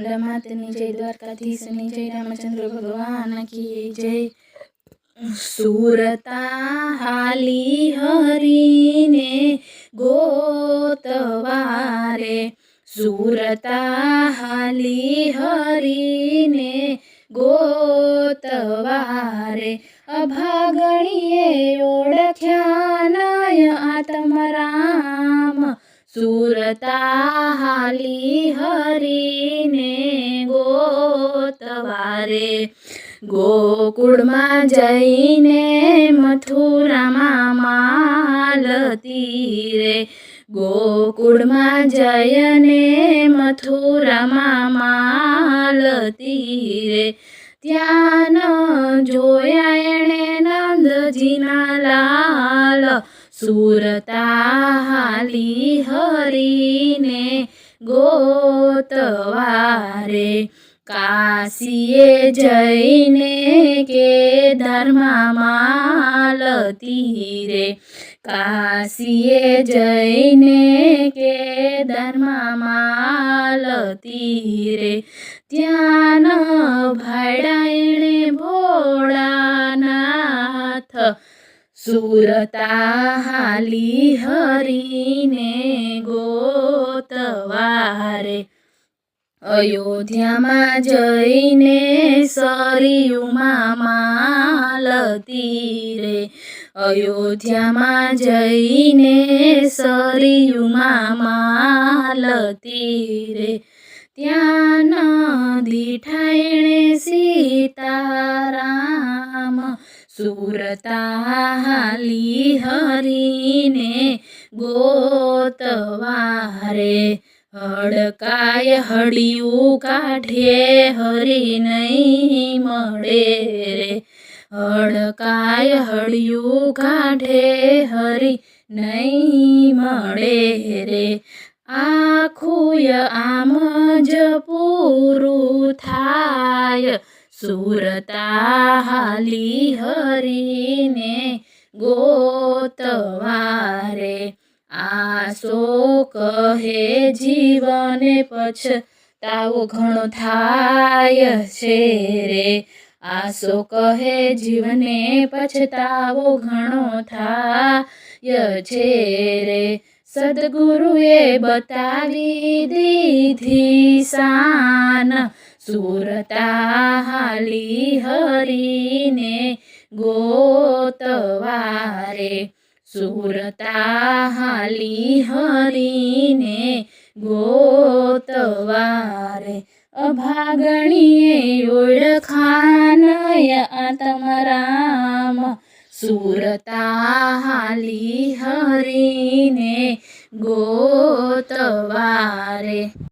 ચાमुंडा मातनी जय, द्वारकाधीशनी जय, रामचंद्र भगवान की जय। सूरता हाली हरीने गोतवारे, सूरता हाली हरीने गोतवारे, अभागणीए ओळख्या नय आत्मराम, सूरता हाली हरीने गोतवारे। गोकुळમાં જઈને મથુરામાં માલતી રે, ગોકુળમાં જઈને મથુરામાં માલતી રે, ત્યાં જોયા એણે નંદજીના લાલ, सूरता हाली हरीने गोतवारे। काशीए जईने केदारमा मालती रे, काशीए जईने केदारमा मालती रे, त्यान भाड्या एणे भोळानाथ, सूरता हाली हरीने गोतवारे। अयोध्याમાં જઈને સરયુમાં માલતી રે, અયોધ્યામાં જઈને સરયુમાં માલતી રે, ત્યાં દીઠા એણે સીતારામ, सूरता हाली हरीने गोतवारे। हड़काय हड़ियू काढे हरी नहीं मळे रे, हड़काय हड़ियू काढे हरी नहीं मळे रे, आखुय आम ज पूरू थाय, सूरता हाली हरीने गोतवारे। आसो कहे जीवने पछतावो घणो थाय छे रे, आसो कहे जीवने पछतावो घणो थाय छे रे, सद्गुरुए बतावी दीधी शान, सूरता हाली हरीने गोतवारे, सूरता हाली हरीने गोतवारे। अभागणीए ओळखानय आत्मराम, सूरता हाली हरीने गोतवारे।